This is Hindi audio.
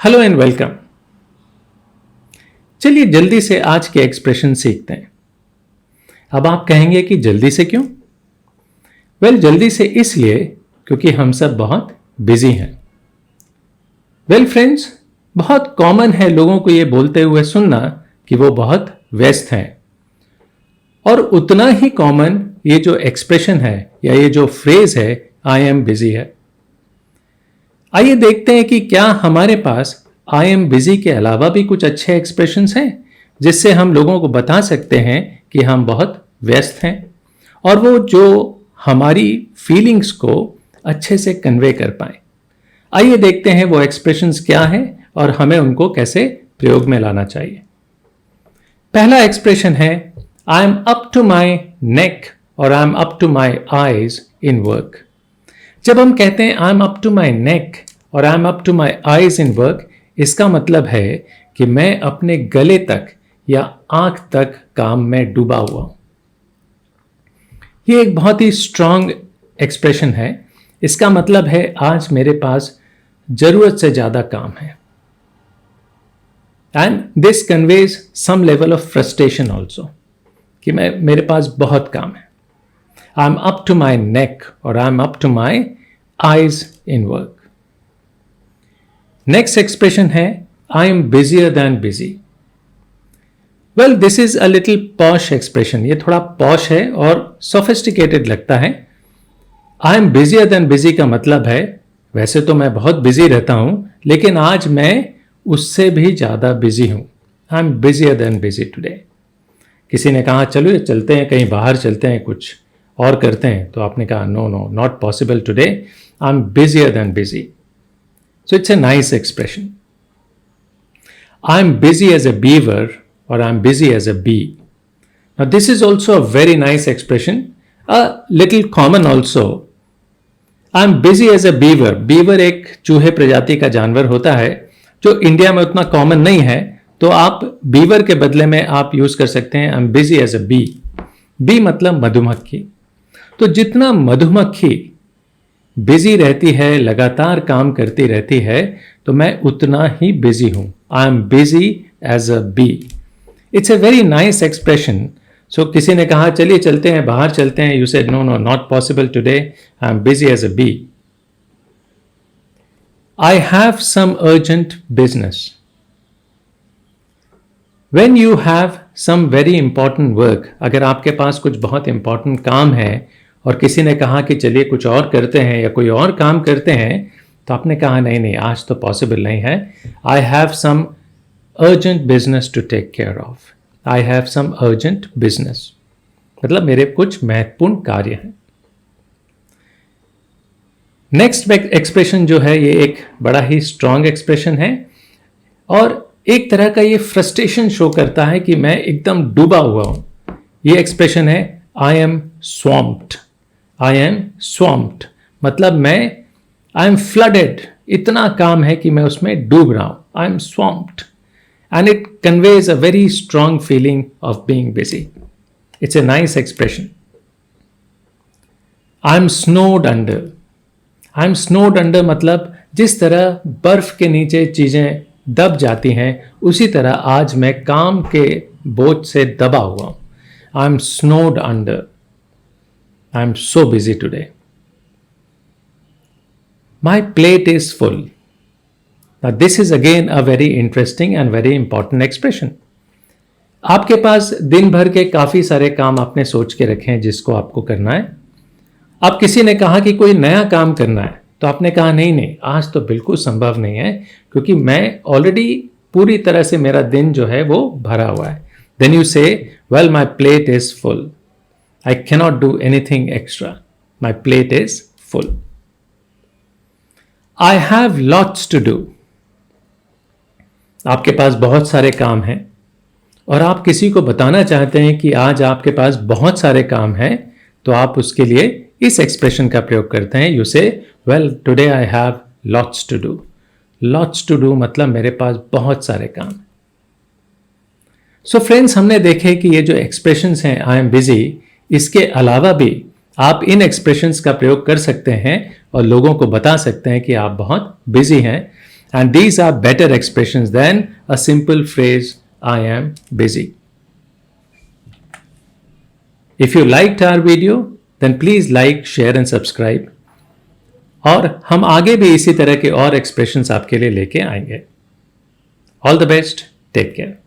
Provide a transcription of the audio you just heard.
Hello and welcome. चलिए जल्दी से आज के एक्सप्रेशन सीखते हैं। अब आप कहेंगे कि जल्दी से क्यों? जल्दी से इसलिए क्योंकि हम सब बहुत बिजी हैं। फ्रेंड्स, बहुत कॉमन है लोगों को ये बोलते हुए सुनना कि वो बहुत व्यस्त हैं, और उतना ही कॉमन ये जो एक्सप्रेशन है या ये जो फ्रेज है आई एम बिजी है। आइए देखते हैं कि क्या हमारे पास आई एम बिजी के अलावा भी कुछ अच्छे एक्सप्रेशंस हैं जिससे हम लोगों को बता सकते हैं कि हम बहुत व्यस्त हैं और वो जो हमारी फीलिंग्स को अच्छे से कन्वे कर पाए। आइए देखते हैं वो एक्सप्रेशंस क्या हैं और हमें उनको कैसे प्रयोग में लाना चाहिए। पहला एक्सप्रेशन है I am up to my neck और I am up to my eyes in work. जब हम कहते हैं I am up to my neck और I am up to my eyes in work, इसका मतलब है कि मैं अपने गले तक या आंख तक काम में डूबा हुआ हूं। यह एक बहुत ही स्ट्रांग एक्सप्रेशन है। इसका मतलब है आज मेरे पास जरूरत से ज्यादा काम है, and this conveys some level of frustration also कि मेरे पास बहुत काम है। I am up to my neck और I am up to my eyes in work. Next expression है I am busier than busy. This is a little posh expression. ये थोड़ा पॉश है और सोफिस्टिकेटेड लगता है। I am busier than busy का मतलब है वैसे तो मैं बहुत बिजी रहता हूं, लेकिन आज मैं उससे भी ज्यादा बिजी हूं। I am busier than busy today. किसी ने कहा चलो चलते हैं कहीं बाहर, चलते हैं कुछ और करते हैं, तो आपने कहा no no not possible today, I am busier than busy. So it's a nice expression. I am busy as a beaver और I am busy as a bee. Now this is also a very nice expression, a little common also. I am busy as a beaver. Beaver एक चूहे प्रजाति का जानवर होता है जो इंडिया में उतना कॉमन नहीं है, तो आप बीवर के बदले में आप यूज कर सकते हैं I am busy as a bee. Bee मतलब मधुमक्खी। तो जितना मधुमक्खी बिजी रहती है, लगातार काम करती रहती है, तो मैं उतना ही बिजी हूं। I am busy as a bee. It's a very nice expression. So किसी ने कहा चलिए चलते हैं बाहर, चलते हैं, you said no no not possible today, I am busy as a bee. I have some urgent business. When you have some very important work, अगर आपके पास कुछ बहुत इंपॉर्टेंट काम है और किसी ने कहा कि चलिए कुछ और करते हैं या कोई और काम करते हैं, तो आपने कहा नहीं नहीं आज तो पॉसिबल नहीं है। I have some urgent business to take care of. I have some urgent business मतलब मेरे कुछ महत्वपूर्ण कार्य हैं। नेक्स्ट एक्सप्रेशन जो है ये एक बड़ा ही स्ट्रांग एक्सप्रेशन है और एक तरह का ये फ्रस्ट्रेशन शो करता है कि मैं एकदम डूबा हुआ हूं। ये एक्सप्रेशन है आई एम स्वॉम्प्ड। आई एम स्वॉम्प्ड मतलब आई एम फ्लडेड, इतना काम है कि मैं उसमें डूब रहा हूं। I am swamped and it conveys a very strong feeling of being busy. It's a nice expression. I am snowed under. I am snowed under मतलब जिस तरह बर्फ के नीचे चीजें दब जाती हैं, उसी तरह आज मैं काम के बोझ से दबा हुआ हूं। I am snowed under. I am so busy today. My plate is full. This is again a very interesting and very important expression. आपके पास दिन भर के काफी सारे काम आपने सोच के रखे हैं जिसको आपको करना है। अब किसी ने कहा कि कोई नया काम करना है, तो आपने कहा नहीं नहीं आज तो बिल्कुल संभव नहीं है क्योंकि मैं ऑलरेडी पूरी तरह से मेरा दिन जो है वो भरा हुआ है। Then you say well my plate is full, I cannot do anything extra, my plate is full. I have lots to do. आपके पास बहुत सारे काम हैं और आप किसी को बताना चाहते हैं कि आज आपके पास बहुत सारे काम हैं, तो आप उसके लिए इस एक्सप्रेशन का प्रयोग करते हैं। You say well today I have lots to do. Lots to do मतलब मेरे पास बहुत सारे काम। सो फ्रेंड्स, हमने देखे कि ये जो एक्सप्रेशंस हैं आई एम बिजी, इसके अलावा भी आप इन एक्सप्रेशंस का प्रयोग कर सकते हैं और लोगों को बता सकते हैं कि आप बहुत बिजी हैं। And these are better expressions than a simple phrase, I am busy. If you liked our video, then please like, share and subscribe. और हम आगे भी इसी तरह के और एक्सप्रेशंस आपके लिए लेके आएंगे. All the best, take care.